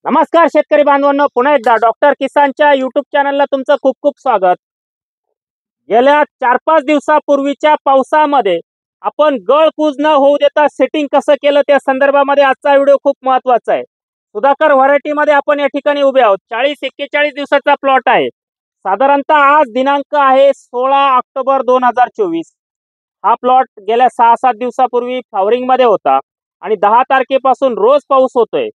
नमस्कार शेतकरी बांधवांनो, पुन्हा एकदा डॉक्टर किसानच्या युट्यूब चॅनलला तुमचं खूप खूप स्वागत. गेल्या 4-5 दिवसापूर्वीच्या पावसामध्ये आपण गळकूज न होऊ देता सेटिंग कसं केलं त्या संदर्भामध्ये आजचा व्हिडिओ खूप महत्त्वाचा आहे. सुधाकर व्हरायटीमध्ये आपण या ठिकाणी उभे आहोत. 40-41 दिवसाचा प्लॉट आहे. साधारणतः आज दिनांक आहे 16 ऑक्टोबर 2024. हा प्लॉट गेल्या 6-7 दिवसापूर्वी फ्लॉवरिंगमध्ये होता आणि 10 तारखेपासून रोज पाऊस होतोय.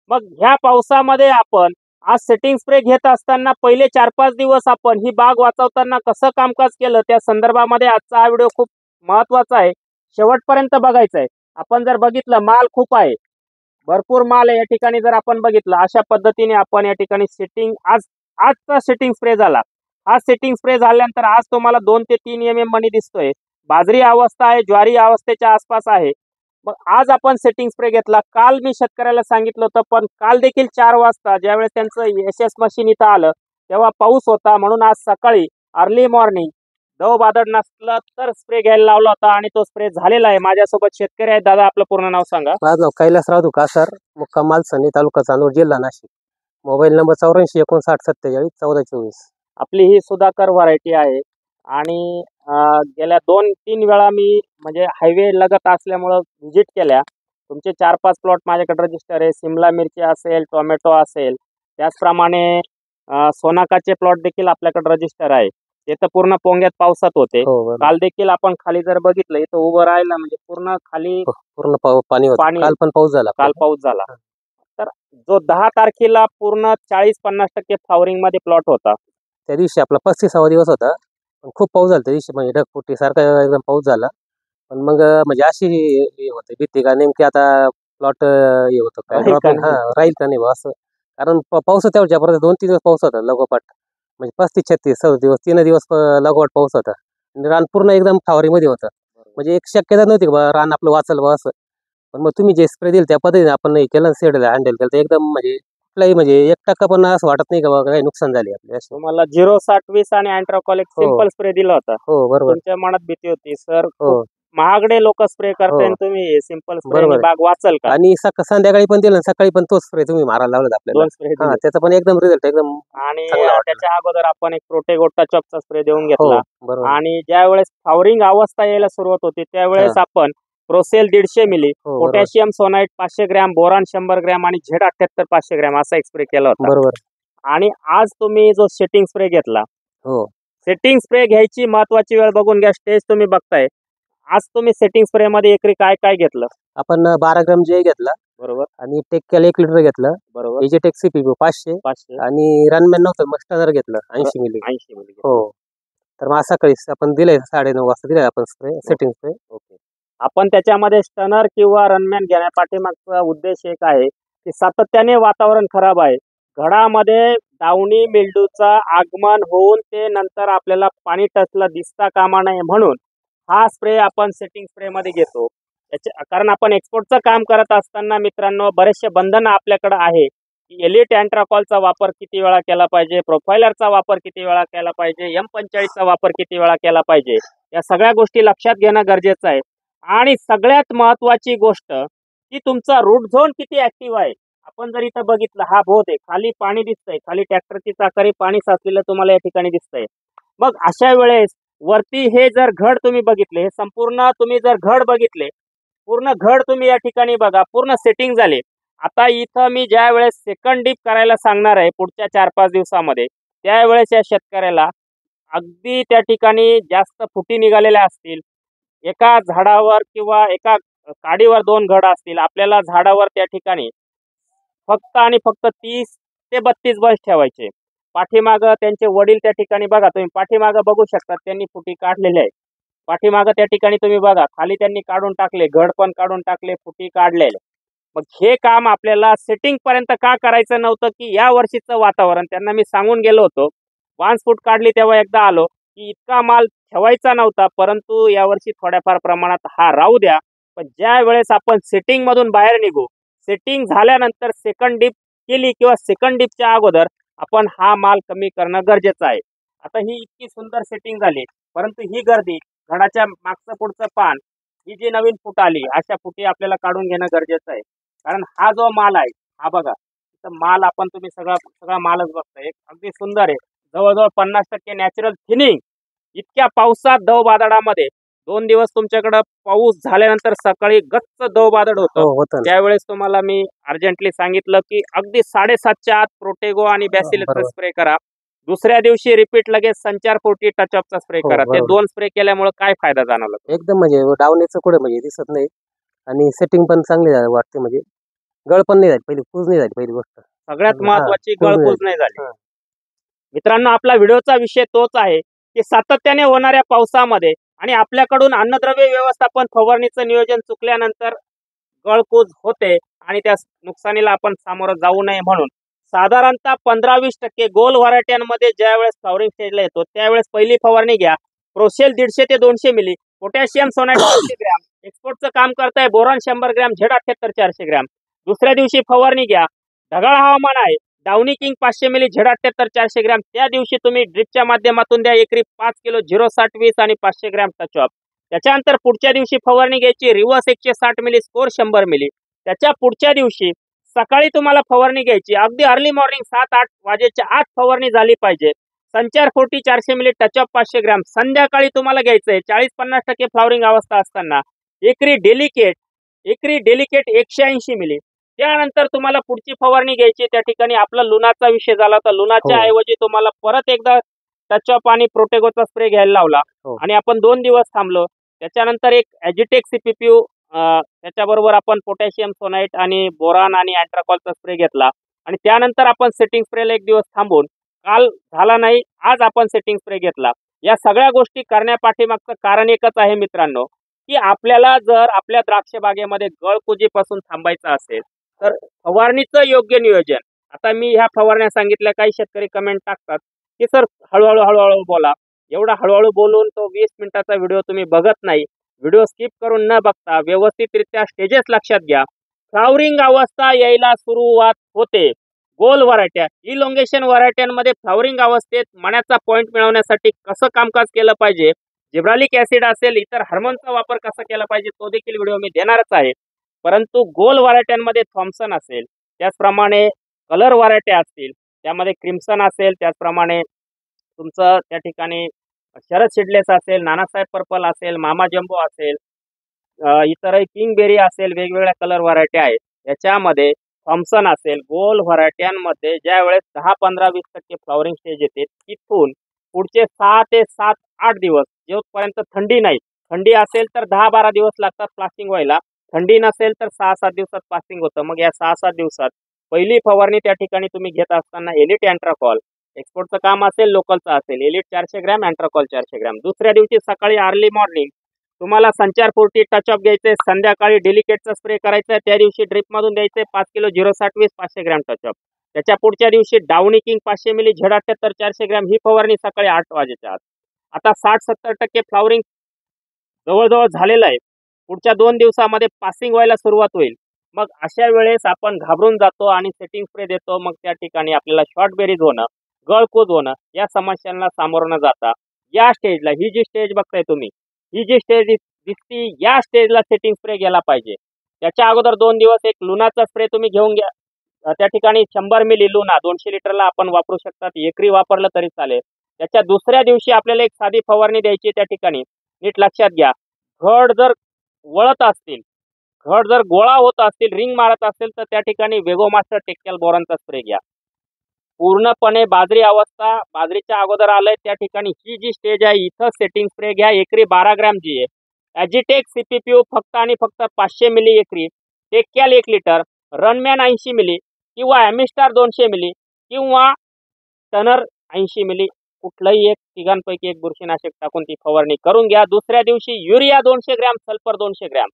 मग ह्या पावसामध्ये आपण आज सेटिंग स्प्रे घेत असताना पहिले 4-5 दिवस आपण ही बाग वाचवताना कसं कामकाज केलं त्या संदर्भामध्ये आजचा हा व्हिडिओ खूप महत्त्वाचा आहे. शेवटपर्यंत बघायचा आहे. आपण जर बघितलं माल खूप आहे, भरपूर माल आहे या ठिकाणी. जर आपण बघितलं अशा पद्धतीने आपण या ठिकाणी सेटिंग आजचा सेटिंग स्प्रे झाला. हा सेटिंग स्प्रे झाल्यानंतर आज तुम्हाला 2 ते 3 mm मनी दिसतोय. बाजरी अवस्था आहे, ज्वारी अवस्थेच्या आसपास आहे. मग आज आपण सेटिंग स्प्रे घेतला. काल मी शेतकऱ्याला सांगितलं होतं, पण काल देखील 4 वाजता ज्यावेळेस त्यांचं एसएस मशीन इथं आलं तेव्हा पाऊस होता, म्हणून आज सकाळी अर्ली मॉर्निंग दव बादड नसलं तर स्प्रे घ्यायला लावला होता आणि तो स्प्रे झालेला आहे. माझ्यासोबत शेतकरी आहेत. दादा, आपलं पूर्ण नाव सांगा. माझं नाव कैलासराव दुकासर, मुक्काम मालसनी, तालुका चांदूर, जिल्हा नाशिक. Mobile number 84 59 47 47. आपली ही सुधाकर व्हरायटी आहे आणि गेल्या 2-3 वेळा मी म्हणजे हायवे लगत असल्यामुळं व्हिजिट केल्या. तुमचे 4-5 प्लॉट माझ्याकडे रजिस्टर आहे. सिमला मिरची असेल, टोमॅटो असेल, त्याचप्रमाणे सोनाकाचे प्लॉट देखील आपल्याकडे रजिस्टर आहे. ते तर पूर्ण पोंग्यात पावसात होते. काल देखील आपण खाली जर बघितलं, इथं उभं राहिलं म्हणजे पूर्ण खाली पूर्ण पाणी होतं. काल पण पाऊस झाला. काल पाऊस झाला. तर जो 10 तारखेला पूर्ण 40-50% फ्लॉवरिंग मध्ये प्लॉट होता, त्या दिवशी आपला 35वा दिवस होता. पण खूप पाऊस झाला त्या दिवशी, म्हणजे ढगफुटी सारखा एकदम पाऊस झाला. पण मग म्हणजे अशी हे होते भीती का नेमकी आता प्लॉट हे होतं काय ड्रॉपिंग राहील का नाही असं. कारण पाऊस तेवढ्या परत 2-3 दिवस पाऊस होता लगोपाठ, म्हणजे 35-36 दिवस 3 दिवस लगोपाठ पाऊस होता. रान पूर्ण एकदम फ्लॉवरिंग मध्ये होतं. म्हणजे एक शक्यता नव्हती की बा रान आपलं वाचल बा असं. पण मग तुम्ही जे स्प्रे दिल त्या पद्धतीने आपण हे केलं, सेड हँडल केलं, तर एकदम म्हणजे कुठलाही म्हणजे 1% पण असं वाटत नाही का बाबा काही नुकसान झाले आपले. तुम्हाला 0-60-20 आणि अँट्राकॉलिक सिंपल स्प्रे दिला होता. हो बरोबर. तुमच्या मनात भीती होती, सर हो महागडे लोक स्प्रे करते आणि तुम्ही सिंपल स्प्रे बाग वाचल का? आणि संध्याकाळी पण दिलं, सकाळी पण तोच स्प्रे तुम्ही मारायला लावला आपल्याला. 2 स्प्रे हा, त्याचा पण एकदम रिझल्ट एकदम. आणि त्याच्या अगोदर आपण एक प्रोटेगोटा चॉकचा स्प्रे देऊन घेतला. बरोबर. आणि ज्या वेळेस फ्लॉवरिंग अवस्था यायला सुरुवात होती त्यावेळेस आपण प्रोसेल 150 मिली, potassium schoenite 500 gram, boron 100 gram आणि Z78 500 ग्रॅम असा एक स्प्रे केला होता. बरोबर. आणि आज तुम्ही जो सेटिंग स्प्रे घेतला, सेटिंग स्प्रे घ्यायची महत्वाची वेळ बघून घ्या. स्टेज तुम्ही बघताय. आज तुम्ही सेटिंग स्प्रे मध्ये एकरी काय काय घेतलं? आपण 12 ग्रॅम जे घेतला, बरोबर, आणि टेक्केल 1 लिटर घेतलं, बरोबर, एजेटेक CP 500 आणि रनमॅन नव्हतं मग स्टनर घेतलं 80 मिली. 80 मिली. हो, तर मग सकाळी आपण दिले 9:30 वाजता दिले आपण स्प्रे, सेटिंग स्प्रे. ओके. आपण त्याच्यामध्ये स्टनर किंवा रनमॅन घेण्यापाठीमागचा उद्देश एक आहे की सातत्याने वातावरण खराब आहे, घडामध्ये डाउनी मिल्ड्यूचा आगमन होऊन ते नंतर आपल्याला पाणी टचला दिसता कामा नये, म्हणून हा स्प्रे आपण सेटिंग स्प्रे मध्ये घेतो. कारण आपण एक्सपोर्टचं काम करत असताना मित्रांनो बरेचसे बंधन आपल्याकडे आहे की एलिट अँट्राकॉलचा वापर किती वेळा केला पाहिजे, प्रोफायलरचा वापर किती वेळा केला पाहिजे, M45चा वापर किती वेळा केला पाहिजे, या सगळ्या गोष्टी लक्षात घेणं गरजेचं आहे. आणि सगळ्यात महत्वाची गोष्ट की तुमचा रूट झोन किती ऍक्टिव्ह आहे. आपण जर इथं बघितलं, हा भोत आहे, खाली पाणी दिसतंय, खाली ट्रॅक्टरची चाकारी पाणी साचलेलं तुम्हाला या ठिकाणी दिसतंय. मग अशा वेळेस वरती हे जर घड तुम्ही बघितले, हे संपूर्ण तुम्ही जर घड बघितले, पूर्ण घड तुम्ही या ठिकाणी बघा, पूर्ण सेटिंग झाले. आता इथं मी ज्या वेळेस सेकंड डीप करायला सांगणार आहे पुढच्या 4-5 दिवसामध्ये, त्यावेळेस या शेतकऱ्याला अगदी त्या ठिकाणी जास्त फुटी निघालेल्या असतील, एका झाडावर किंवा एका काडीवर 2 घड असतील, आपल्याला झाडावर त्या ठिकाणी फक्त आणि फक्त 30 ते 32 बस ठेवायचे. पाठीमागं त्यांचे वडील त्या ठिकाणी बघा, तुम्ही पाठीमागं बघू शकता त्यांनी फुटी काढलेली आहे. पाठीमागं त्या ठिकाणी तुम्ही बघा, खाली त्यांनी काढून टाकले, घड पण काढून टाकले, फुटी काढलेले. मग हे काम आपल्याला सेटिंग पर्यंत का करायचं नव्हतं की या वर्षीचं वातावरण त्यांना मी सांगून गेलो होतो. 5 फूट काढली तेव्हा एकदा आलो की इतका माल ठेवायचा नव्हता, परंतु यावर्षी थोड्याफार प्रमाणात हा राहू द्या. पण ज्या वेळेस आपण सेटिंग मधून बाहेर निघू, सेटिंग झाल्यानंतर सेकंड डीप केली किंवा सेकंड डीपच्या अगोदर आपण हा माल कमी करणं गरजेचं आहे. आता ही इतकी सुंदर सेटिंग झाली, परंतु ही गर्दी, घडाच्या मागचं पुढचं पान, ही जी नवीन फूट आली, अशा फुटी आपल्याला काढून घेणं गरजेचं आहे. कारण हा जो माल आहे, हा बघा तर माल आपण तुम्ही सगळा मालच बघताय अगदी सुंदर आहे. जवळजवळ 50% नॅचरल थिनिंग. इतक्या पावसात दव बादळामध्ये 2 दिवस तुमच्याकडे पाऊस झाल्यानंतर सकाळी गच्च दव बादळ हो होतं. होतं ना. त्यावेळेस तुम्हाला मी अर्जंटली सांगितलं की अगदी 7:30च्या आत प्रोटेगो आणि बॅसिलसचा बरोबर. स्प्रे करा. दुसऱ्या दिवशी रिपीट लगेच संचार 40 टचअपचा स्प्रे हो करा. ते बरोबर. 2 स्प्रे केल्यामुळे काय फायदा जाणवला तुम्हाला? एकदम म्हणजे डावणीचं कुठे म्हणजे दिसत नाही आणि सेटिंग पण चांगली वाटते म्हणजे गळ पण नाही झाली पहिली, कूज नाही झाली पहिली गोष्ट. सगळ्यात हा, महत्वाची कूज नाही गळकूज झाली. नाही झाली. हा. मित्रांनो, आपला व्हिडिओचा विषय तोच आहे की सातत्याने होणाऱ्या पावसामध्ये आणि आपल्याकडून अन्नद्रव्य व्यवस्थापन फवारणीचं नियोजन चुकल्यानंतर गळकूज होते आणि त्या नुकसानीला आपण सामोरं जाऊ नये म्हणून साधारणतः 15-20% गोल व्हरायट्यांमध्ये ज्या वेळेस फ्लॉवरिंग स्टेजला येतो त्यावेळेस पहिली फवारणी घ्या. प्रोशेल 150 ते 200 मिली, पोटॅशियम सोनाइट 500 ग्रॅम, एक्सपोर्टचं काम करताय बोरॉन 100 ग्रॅम, Z78 400 ग्रॅम. दुसऱ्या दिवशी फवारणी घ्या. ढगाळ हवामान आहे, डाउनी किंग 500 मिली, Z78 400 ग्रॅम. त्या दिवशी तुम्ही ड्रिपच्या माध्यमातून द्या एकरी 5 किलो 060-20 आणि 500 ग्रॅम टचअप. त्याच्यानंतर पुढच्या दिवशी फवारणी घ्यायची रिव्हर्स 160 मिली, स्कोर 100 मिली. त्याच्या पुढच्या दिवशी सकाळी तुम्हाला फवारणी घ्यायची. अगदी अर्ली मॉर्निंग 7-8 वाजेच्या आत फवारणी झाली पाहिजे. संचार 40 400 मिली, टचअप 500 ग्रॅम. संध्याकाळी तुम्हाला घ्यायचंय 40-50% फ्लॉवरिंग अवस्था असताना एकरी डेलिकेट 180 मिली. त्यानंतर तुम्हाला पुढची फवारणी घ्यायची. त्या ठिकाणी आपला लुनाचा विषय झाला होता. लुनाच्या हो. ऐवजी तुम्हाला परत एकदा टचअप आणि प्रोटेगोचा स्प्रे घ्यायला लावला हो. आणि आपण 2 दिवस थांबलो. त्याच्यानंतर एक ॲजिटेक CPPU, त्याच्याबरोबर आपण पोटॅशियम सोनाइट आणि बोरान आणि अँट्राकॉलचा स्प्रे घेतला आणि त्यानंतर आपण सेटिंग स्प्रेला एक दिवस थांबून काल झाला नाही, आज आपण सेटिंग स्प्रे घेतला. या सगळ्या गोष्टी करण्यापाठीमागचं कारण एकच आहे मित्रांनो, की आपल्याला जर आपल्या द्राक्ष बागेमध्ये गळकुजीपासून थांबायचं असेल तर फवारणीचं योग्य नियोजन. आता मी ह्या फवारण्या सांगितल्या, काही शेतकरी कमेंट टाकतात की सर हळूहळू बोला. एवढा हळूहळू बोलून तो 20 मिनिटाचा व्हिडिओ तुम्ही बघत नाही. व्हिडिओ स्किप करून न बघता व्यवस्थितरित्या स्टेजेस लक्षात घ्या. फ्लॉवरिंग अवस्था यायला सुरुवात होते. गोल व्हरायट्या, इलोंगेशन व्हरायट्यांमध्ये फ्लॉवरिंग अवस्थेत मण्याचा पॉईंट मिळवण्यासाठी कसं कामकाज केलं पाहिजे, जिब्रालिक ऍसिड असेल, इतर हार्मोनचा वापर कसा केला पाहिजे, तो देखील व्हिडिओ मी देणारच आहे. परंतु गोल व्हरायट्यांमध्ये थॉम्सन असेल, त्याचप्रमाणे कलर व्हरायट्या असतील, त्यामध्ये क्रिम्सन असेल, त्याचप्रमाणे तुमचं त्या ठिकाणी शरद सीडलेस असेल, नानासाहेब पर्पल असेल, मामा जम्बो असेल, इतरही किंगबेरी असेल, वेगवेगळ्या कलर व्हरायटी आहेत. याच्यामध्ये थॉम्सन असेल, गोल व्हरायट्यांमध्ये ज्या वेळेस 10-15-20% फ्लॉवरिंग स्टेज येते, तिथून पुढचे 6 ते 7-8 दिवस जोपर्यंत थंडी नाही, थंडी असेल तर 10-12 दिवस लागतात प्लास्टिंग व्हायला, थंडी नसेल तर 6-7 दिवसात प्लास्टिंग होतं. मग या 6-7 दिवसात पहिली फवारणी त्या ठिकाणी तुम्ही घेत असताना एलिट अँट्राकॉल, एक्सपोर्टचं काम असेल, लोकलचं असेल, एलिट 400 ग्रॅम, अँट्राकॉल 400 ग्रॅम. दुसऱ्या दिवशी सकाळी अर्ली मॉर्निंग तुम्हाला संचार 40 टचअप घ्यायचंय. संध्याकाळी डेलिकेटचा स्प्रे करायचा आहे. त्या दिवशी ड्रिपमधून द्यायचंय 5 किलो 060-20 500 ग्रॅम टचअप. त्याच्या पुढच्या दिवशी डाउनी किंग 500 मिली, Z78 400 ग्रॅम. ही फवारणी सकाळी 8 वाजेच्या आत. आता 60-70% फ्लॉवरिंग जवळजवळ झालेलं आहे. पुढच्या 2 दिवसामध्ये पासिंग व्हायला सुरुवात होईल. मग अशा वेळेस आपण घाबरून जातो आणि सेटिंग स्प्रे देतो. मग त्या ठिकाणी आपल्याला शॉर्ट बेरीज होणं, गळकूज होणं या समस्यांना सामोरं न जाता या स्टेजला, ही जी स्टेज बघताय तुम्ही, ही जी स्टेज दिसती, या स्टेजला सेटिंग स्प्रे गेला पाहिजे. त्याच्या अगोदर 2 दिवस एक लुनाचा स्प्रे तुम्ही घेऊन घ्या. त्या ठिकाणी 100 मिली लुना 200 लिटरला आपण वापरू शकतात. एकरी वापरलं तरी चालेल. त्याच्या दुसऱ्या दिवशी आपल्याला एक साधी फवारणी द्यायची. त्या ठिकाणी नीट लक्षात घ्या, घड जर वळत असतील, घड जर गोळा होत असतील, रिंग मारत असेल तर त्या ठिकाणी वेगोमास्टर टेक्कल बोरॉनचा स्प्रे घ्या. पूर्णपणे बाजरी अवस्था, बाजरीच्या अगोदर आलंय त्या ठिकाणी ही जी स्टेज आहे, इथं सेटिंग स्प्रे घ्या. एकरी 12 ग्रॅम GA, ॲजिटेक CPPU फक्त आणि फक्त 500 मिली एकरी, टेक्कॅल 1 लिटर, रनमॅन 80 मिली किंवा ॲमिस्टार 200 मिली किंवा टनर 80 मिली, कुठलंही एक तिघांपैकी एक बुरशीनाशक टाकून ती फवारणी करून घ्या. दुसऱ्या दिवशी urea 200 gram, sulphur 200 gram.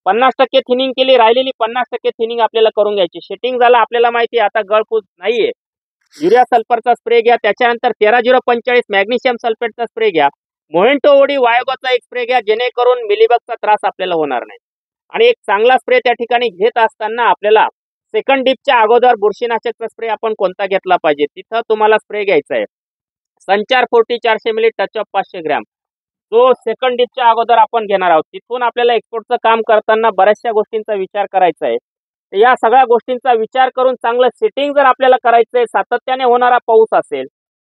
50% thinning केली, राहिलेली 50% थिनिंग आपल्याला करून घ्यायची. शेटिंग झालं, आपल्याला माहिती आहे आता गळपूस नाहीये. युरिया सल्फरचा स्प्रे घ्या. त्याच्यानंतर 13-0-45 मॅग्नेशियम सल्फेटचा स्प्रे घ्या. मोहेंटो ओडी वायोगाचा एक स्प्रे घ्या, जेणेकरून मिलीबगचा त्रास आपल्याला होणार नाही. आणि एक चांगला स्प्रे त्या ठिकाणी घेत असताना आपल्याला सेकंड डिपच्या अगोदर बुरशीनाशकचा स्प्रे आपण कोणता घेतला पाहिजे, तिथं तुम्हाला स्प्रे घ्यायचा आहे. संचार 40 400 मिली, टचअप 500 ग्रॅम. जो सेकंड डिपच्या अगोदर आपण घेणार आहोत, तिथून आपल्याला एक्सपोर्टचं काम करताना बऱ्याचशा गोष्टींचा विचार करायचा आहे. तर या सगळ्या गोष्टींचा विचार करून चांगलं सेटिंग जर आपल्याला करायचंय, सातत्याने होणारा पाऊस असेल,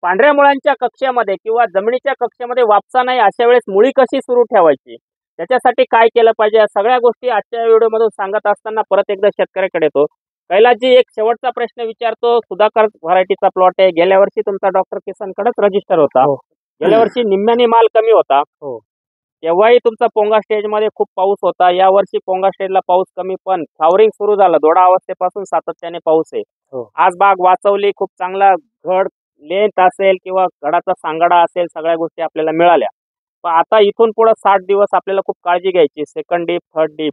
पांढऱ्या मुळांच्या कक्षेमध्ये किंवा जमिनीच्या कक्षेमध्ये वापसा नाही, अशा वेळेस मुळी कशी सुरू ठेवायची, त्याच्यासाठी काय केलं पाहिजे, या सगळ्या गोष्टी आजच्या व्हिडिओमधून सांगत असताना परत एकदा शेतकऱ्याकडे येतो. कैलासजी, एक शेवटचा प्रश्न विचारतो. सुधाकर व्हरायटीचा प्लॉट आहे. गेल्या वर्षी तुमचा डॉक्टर किसानकडेच रजिस्टर होता. हो. गेल्या वर्षी निम्म्याने माल कमी होता. हो. तेव्हाही तुमचा पोंगा स्टेजमध्ये खूप पाऊस होता. या वर्षी पोंगा स्टेजला पाऊस कमी, पण फ्लॉवरिंग सुरू झालं. दोडा अवस्थेपासून सातत्याने पाऊस आहे. हो. आज बाग वाचवली, खूप चांगला घड लेंथ असेल किंवा घडाचा सांगाडा असेल, सगळ्या गोष्टी आपल्याला मिळाल्या. पण आता इथून पुढे 60 दिवस आपल्याला खूप काळजी घ्यायची. सेकंड डीप, थर्ड डीप,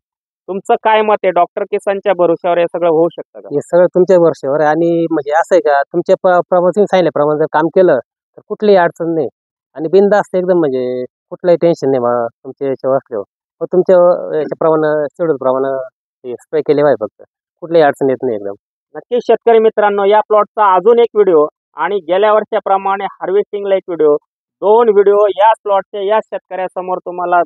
तुमचं काय मत आहे? डॉक्टर किसानच्या भरोश्यावर हे सगळं होऊ शकतं का? हे सगळं तुमच्या वर्षावर आहे. आणि म्हणजे असं आहे का, तुमच्या प्रमाणे सांगितल्याप्रमाणे जर काम केलं तर कुठलीही अडचण नाही आणि बिनधास्त एकदम, म्हणजे कुठलंही टेन्शन नाही तुमच्या याच्यावर असल्यावर. मग तुमच्या याच्याप्रमाणे शेड्यूल प्रमाणे स्प्रे केले पाहिजे, फक्त कुठलीही अडचण येत नाही एकदम. नक्कीच शेतकरी मित्रांनो, या प्लॉटचा अजून एक व्हिडिओ आणि गेल्या वर्षाप्रमाणे हार्वेस्टिंगला एक व्हिडिओ, 2 व्हिडिओ या प्लॉटचे या शेतकऱ्यासमोर तुम्हाला,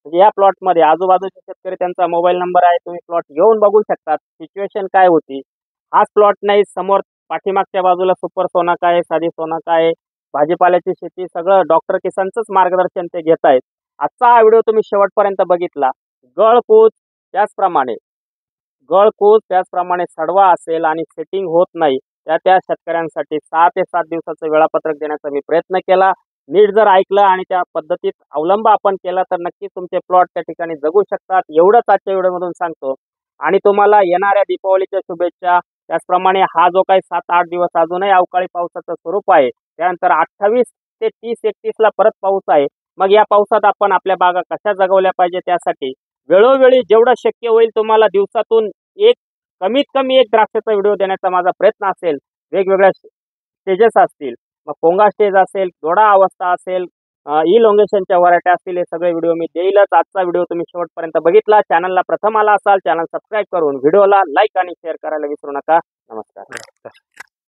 म्हणजे या प्लॉटमध्ये आजूबाजूचे शेतकरी, त्यांचा मोबाईल नंबर आहे, तुम्ही प्लॉट घेऊन बघू शकतात सिच्युएशन काय होती. हाच प्लॉट नाही, समोर पाठीमागच्या बाजूला सुपर सोना काय, साधी सोना काय, भाजीपाल्याची शेती, सगळं डॉक्टर किसानचंच मार्गदर्शन ते घेत आहेत. आजचा हा व्हिडिओ तुम्ही शेवटपर्यंत बघितला. गळकूच त्याचप्रमाणे सडवा असेल आणि सेटिंग होत नाही, त्या शेतकऱ्यांसाठी 6 ते 7 दिवसाचं वेळापत्रक देण्याचा मी प्रयत्न केला. नीट जर ऐकलं आणि त्या पद्धतीत अवलंब आपण केला तर नक्कीच तुमचे प्लॉट त्या ठिकाणी जगू शकतात. एवढंच आजच्या व्हिडिओमधून सांगतो आणि तुम्हाला येणाऱ्या दीपावलीच्या शुभेच्छा. त्याचप्रमाणे हा जो काही 7-8 दिवस अजूनही अवकाळी पावसाचं स्वरूप आहे, त्यानंतर 28 ते 30-31 ला परत पाऊस आहे. मग या पावसात आपण आपल्या बागा कशा जगवल्या पाहिजे, त्यासाठी वेळोवेळी जेवढं शक्य होईल तुम्हाला दिवसातून कमीत कमी एक द्राक्षाचा व्हिडिओ देण्याचा माझा प्रयत्न असेल. वेगवेगळ्या स्टेजेस असतील, मग पोंगा स्टेज असेल, दोडा अवस्था असेल, इलोंगेशनच्या व्हरायटी असतील, हे सगळे व्हिडिओ मी देईलच. आजचा व्हिडिओ तुम्ही शेवटपर्यंत बघितला. चॅनलला प्रथम आला असाल, चॅनल सबस्क्राईब करून व्हिडिओला लाईक आणि शेअर करायला विसरू नका. नमस्कार.